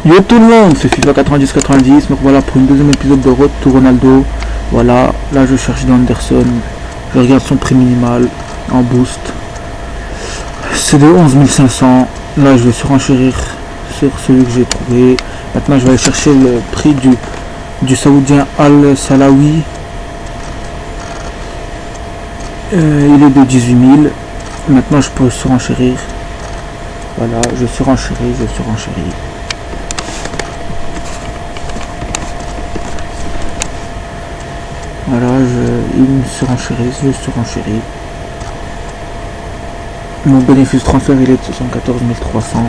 Yo tout le monde, c'est FIFA 90-90, donc voilà pour une deuxième épisode de Road to Ronaldo. Voilà, là je cherche dans Anderson, je regarde son prix minimal en boost. C'est de 11 500, là je vais surenchérir sur celui que j'ai trouvé. Maintenant je vais aller chercher le prix du Saoudien Al Salawi. Il est de 18 000, maintenant je peux surenchérir. Voilà, je surenchéris. Voilà, il me surenchérit, je surenchéris. Mon bénéfice transfert il est de 74 300.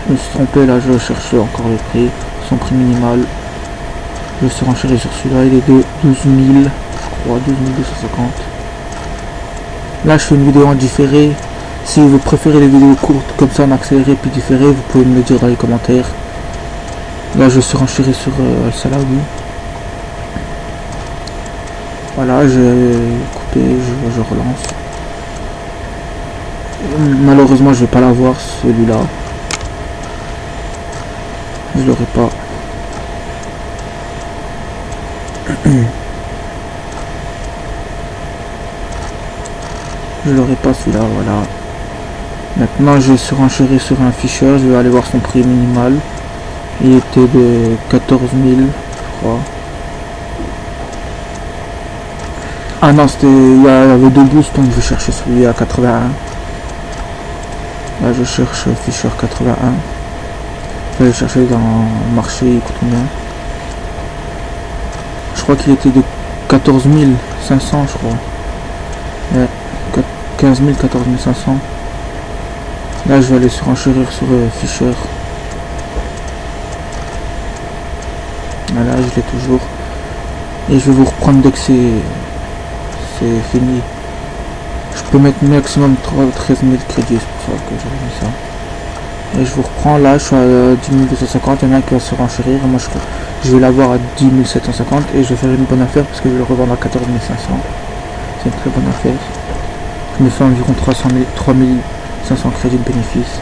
Je me suis trompé, là je cherche encore le prix, son prix minimal. Je surenchéris sur celui-là, il est de 12 000, je crois, 12 250. Là je fais une vidéo en différé. Si vous préférez les vidéos courtes comme ça en accéléré puis différé, vous pouvez me le dire dans les commentaires. Là je surenchéris sur Al Salawi. Voilà, j'ai coupé, je relance. Malheureusement je vais pas l'avoir celui-là. Je l'aurai pas. Je l'aurai pas celui-là, voilà. Maintenant je vais surenchérir sur un Fischer, je vais aller voir son prix minimal. Il était de 14 000, je crois. Ah non, c'était, il y avait deux boosts, donc je vais chercher celui à 81. Là je cherche Fischer 81. Je vais aller chercher dans le marché, il coûte combien? Je crois qu'il était de 14 500, je crois. Ouais, 15 000, 14 500. Là je vais aller surenchérir sur Fischer. Voilà, je l'ai toujours. Et je vais vous reprendre dès que c'est fini. Je peux mettre maximum 13 000 crédits, c'est pour ça que j'ai mis ça. Et je vous reprends, là je suis à 10 250, il y en a un qui va se renchérir. Moi je vais l'avoir à 10 750 et je vais faire une bonne affaire parce que je vais le revendre à 14 500. C'est une très bonne affaire. Je me fais environ 3 500 crédits de bénéfice.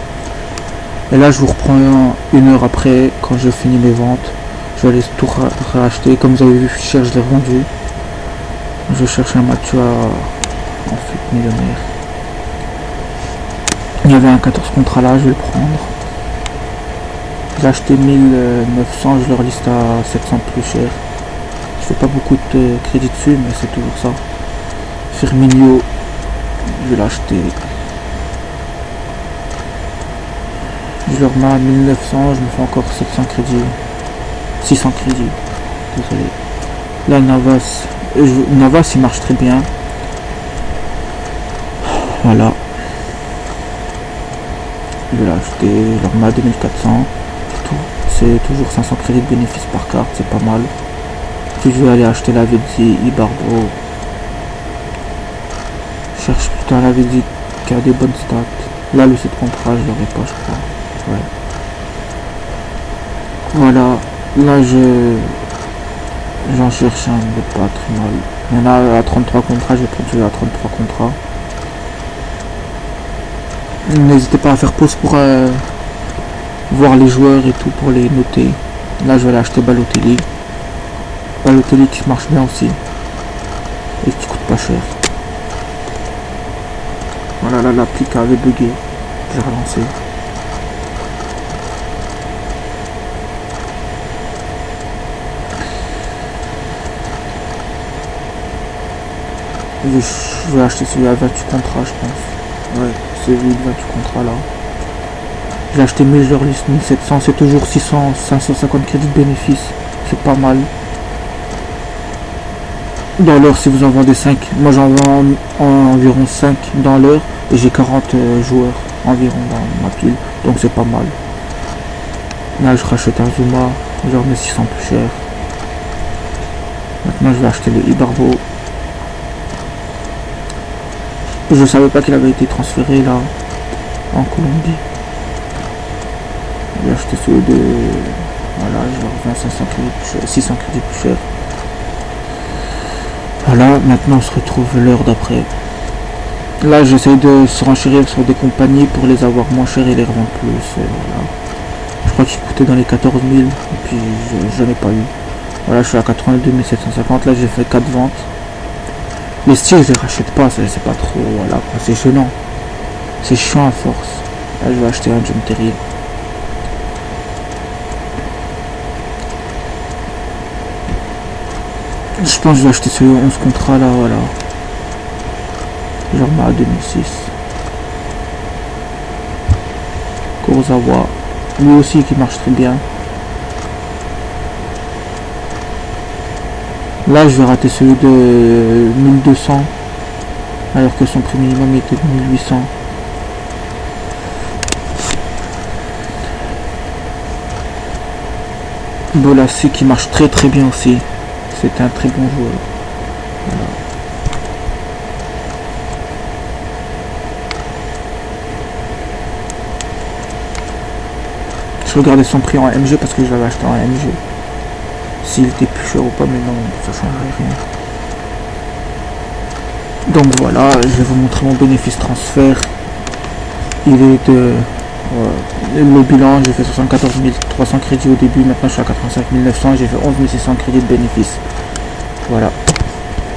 Et là je vous reprends une heure après quand je finis mes ventes. Je vais aller tout racheter. Comme vous avez vu, je l'ai revendu. Je cherche un Mathieu en flip millionnaire. Il y avait un 14 contrat là, je vais le prendre. J'ai acheté 1900, je leur liste à 700 plus cher. Je fais pas beaucoup de crédit dessus, mais c'est toujours ça. Firmino, je vais l'acheter. Je leur mets à 1900, je me fais encore 700 crédits. 600 crédits, désolé. Là Navas il marche très bien. Voilà. Je vais l'acheter, je leur mets à 2400. C'est toujours 500 crédits de bénéfice par carte, c'est pas mal. Puis je vais aller acheter la Vedzi Ibarbo. Je cherche plutôt la Vedzi qui a des bonnes stats. Là le site contrat je l'aurai pas, je crois. Ouais. Voilà. Là j'en cherche un de pas très mal. Il y en a à 33 contrats, je vais prendre celui à 33 contrats. N'hésitez pas à faire pause pour voir les joueurs et tout pour les noter. Là je vais aller acheter Balotelli. Balotelli qui marche bien aussi. Et qui coûte pas cher. Voilà, là l'appli qui avait bugué. J'ai relancé. Je vais acheter celui à 28 contrats, je pense. Ouais, celui de 28 contrats là. J'ai acheté Major List 1700, c'est toujours 550 crédits de bénéfice. C'est pas mal. Dans l'heure, si vous en vendez 5, moi j'en vends environ 5 dans l'heure. Et j'ai 40 joueurs environ dans ma pile. Donc c'est pas mal. Là, je rachète un Zuma. Je leur mets 600 plus cher. Maintenant, je vais acheter le Ibarbo. Je savais pas qu'il avait été transféré là en Colombie. J'ai acheté celui de. Voilà, je leur vends 500 crédits plus cher, 600 crédits plus cher. Voilà, maintenant on se retrouve l'heure d'après. Là, j'essaye de se renchérir sur des compagnies pour les avoir moins chers et les revendre plus. Voilà. Je crois qu'ils coûtaient dans les 14 000 et puis je n'ai pas eu. Voilà, je suis à 82 750. Là, j'ai fait 4 ventes. Les styles, je les rachète pas, c'est pas trop. Voilà, c'est gênant. C'est chiant à force. Là, je vais acheter un John Terry. Je pense que je vais acheter ce 11 contrat là, voilà. Genre à 2006. Kurosawa. Lui aussi qui marche très bien. Là je vais rater celui de 1200. Alors que son prix minimum était de 1800. Bolassi qui marche très très bien aussi. C'est un très bon joueur. Voilà. Je regardais son prix en MG parce que je l'avais acheté en MG. S'il était plus cher ou pas, mais non, ça changerait rien. Donc voilà, je vais vous montrer mon bénéfice transfert. Il est de... le bilan, j'ai fait 74 300 crédits au début, maintenant je suis à 85 900, j'ai fait 11 600 crédits de bénéfice. Voilà.